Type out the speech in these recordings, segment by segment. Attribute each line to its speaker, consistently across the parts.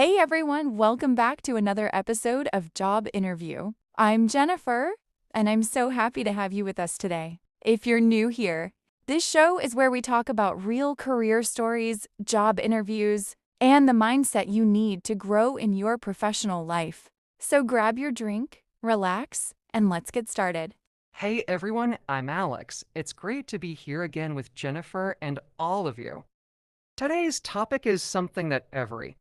Speaker 1: Hey everyone, welcome back to another episode of Job Interview. I'm Jennifer, and I'm so happy to have you with us today. If you're new here, this show is where we talk about real career stories, job interviews, and the mindset you need to grow in your professional life. So grab your drink, relax, and let's get started.
Speaker 2: Hey everyone, I'm Alex. It's great to be here again with Jennifer and all of you. Today's topic is something that every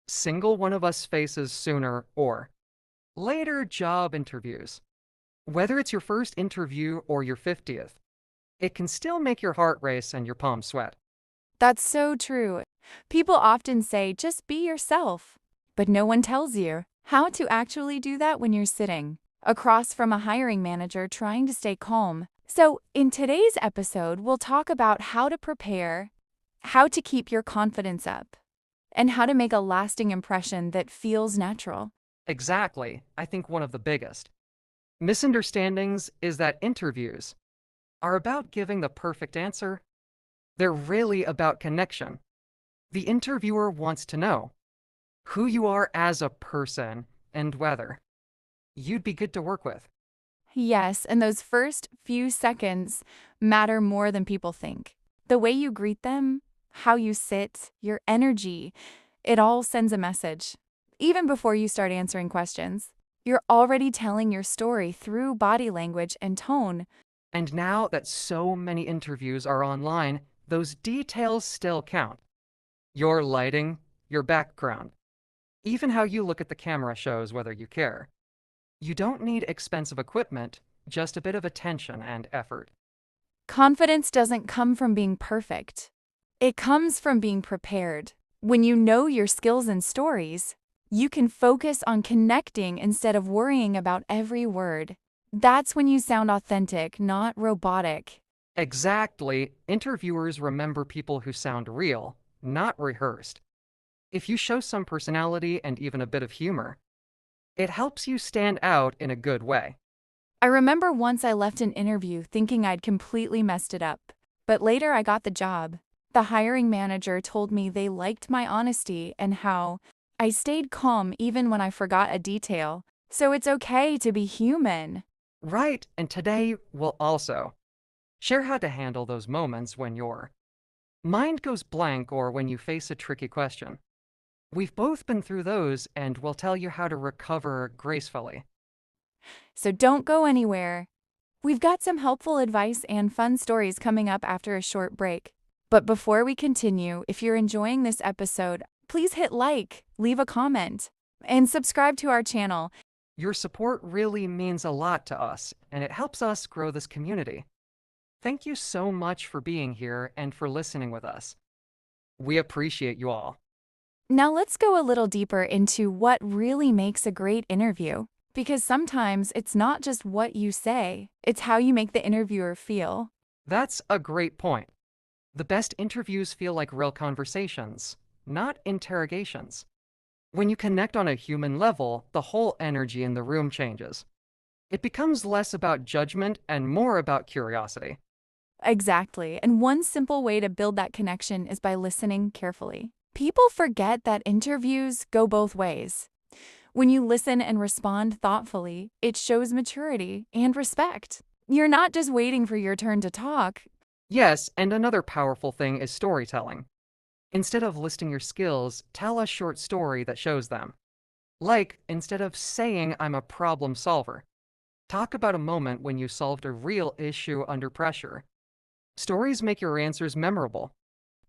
Speaker 2: single one of us faces sooner or later: job interviews. Whether it's your first interview or your 50th, it can still make your heart race and your palms sweat.
Speaker 1: That's so true. People often say, just be yourself. But no one tells you how to actually do that when you're sitting across from a hiring manager trying to stay calm. So, in today's episode, we'll talk about how to prepare, how to keep your confidence up, and how to make a lasting impression that feels natural.
Speaker 2: Exactly, I think one of the biggest misunderstandings is that interviews are about giving the perfect answer. They're really about connection. The interviewer wants to know who you are as a person and whether you'd be good to work with.
Speaker 1: Yes, and those first few seconds matter more than people think. The way you greet them, how you sit, your energy, it all sends a message. Even before you start answering questions, you're already telling your story through body language and tone.
Speaker 2: And now that so many interviews are online, those details still count. Your lighting, your background, even how you look at the camera shows whether you care. You don't need expensive equipment, just a bit of attention and effort.
Speaker 1: Confidence doesn't come from being perfect. It comes from being prepared. When you know your skills and stories, you can focus on connecting instead of worrying about every word. That's when you sound authentic, not robotic.
Speaker 2: Exactly, interviewers remember people who sound real, not rehearsed. If you show some personality and even a bit of humor, it helps you stand out in a good way.
Speaker 1: I remember once I left an interview thinking I'd completely messed it up, but later I got the job. The hiring manager told me they liked my honesty and how I stayed calm even when I forgot a detail. So it's okay to be human.
Speaker 2: Right, and today we'll also share how to handle those moments when your mind goes blank or when you face a tricky question. We've both been through those, and we'll tell you how to recover gracefully.
Speaker 1: So don't go anywhere. We've got some helpful advice and fun stories coming up after a short break. But before we continue, if you're enjoying this episode, please hit like, leave a comment, and subscribe to our channel.
Speaker 2: Your support really means a lot to us, and it helps us grow this community. Thank you so much for being here and for listening with us. We appreciate you all.
Speaker 1: Now let's go a little deeper into what really makes a great interview. Because sometimes it's not just what you say, it's how you make the interviewer feel.
Speaker 2: That's a great point. The best interviews feel like real conversations, not interrogations. When you connect on a human level, the whole energy in the room changes. It becomes less about judgment and more about curiosity.
Speaker 1: Exactly, and one simple way to build that connection is by listening carefully. People forget that interviews go both ways. When you listen and respond thoughtfully, it shows maturity and respect. You're not just waiting for your turn to talk.
Speaker 2: Yes, and another powerful thing is storytelling. Instead of listing your skills, tell a short story that shows them. Like, instead of saying I'm a problem solver, talk about a moment when you solved a real issue under pressure. Stories make your answers memorable.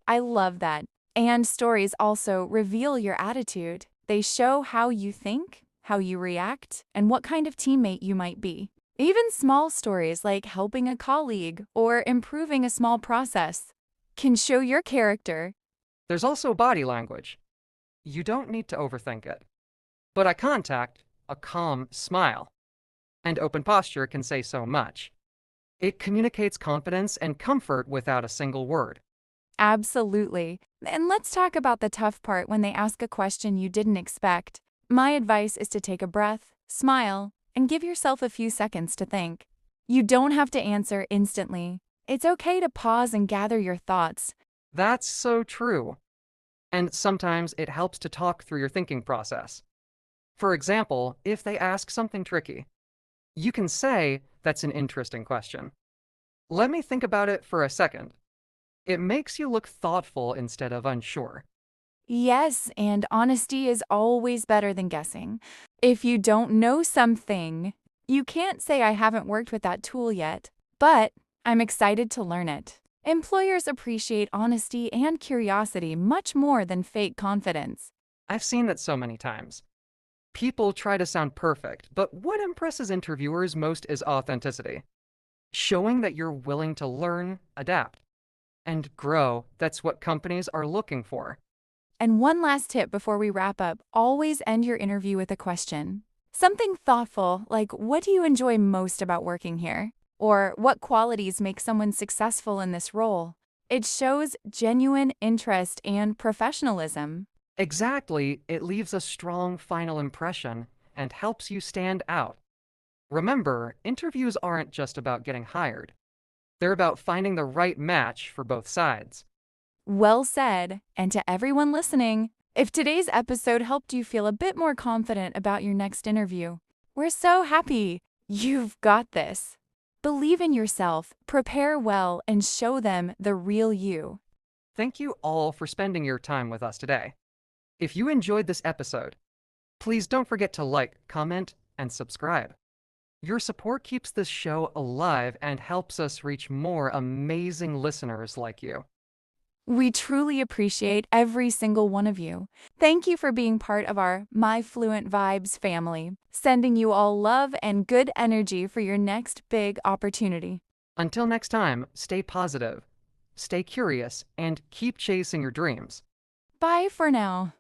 Speaker 1: I love that. And stories also reveal your attitude. They show how you think, how you react, and what kind of teammate you might be. Even small stories like helping a colleague or improving a small process can show your character.
Speaker 2: There's also body language. You don't need to overthink it. But eye contact, a calm smile, and open posture can say so much. It communicates confidence and comfort without a single word.
Speaker 1: Absolutely. And let's talk about the tough part when they ask a question you didn't expect. My advice is to take a breath, smile, and give yourself a few seconds to think. You don't have to answer instantly. It's okay to pause and gather your thoughts.
Speaker 2: That's so true. And sometimes it helps to talk through your thinking process. For example, if they ask something tricky, you can say, "That's an interesting question. Let me think about it for a second." It makes you look thoughtful instead of unsure.
Speaker 1: Yes, and honesty is always better than guessing. If you don't know something, you can't say I haven't worked with that tool yet, but I'm excited to learn it. Employers appreciate honesty and curiosity much more than fake confidence.
Speaker 2: I've seen that so many times. People try to sound perfect, but what impresses interviewers most is authenticity. Showing that you're willing to learn, adapt, and grow, that's what companies are looking for.
Speaker 1: And one last tip before we wrap up, always end your interview with a question. Something thoughtful like, what do you enjoy most about working here? Or what qualities make someone successful in this role? It shows genuine interest and professionalism.
Speaker 2: Exactly, it leaves a strong final impression and helps you stand out. Remember, interviews aren't just about getting hired. They're about finding the right match for both sides.
Speaker 1: Well said. And to everyone listening, if today's episode helped you feel a bit more confident about your next interview, we're so happy. You've got this. Believe in yourself, prepare well, and show them the real you.
Speaker 2: Thank you all for spending your time with us today. If you enjoyed this episode, please don't forget to like, comment, and subscribe. Your support keeps this show alive and helps us reach more amazing listeners like you.
Speaker 1: We truly appreciate every single one of you. Thank you for being part of our My Fluent Vibes family, sending you all love and good energy for your next big opportunity.
Speaker 2: Until next time, stay positive, stay curious, and keep chasing your dreams.
Speaker 1: Bye for now.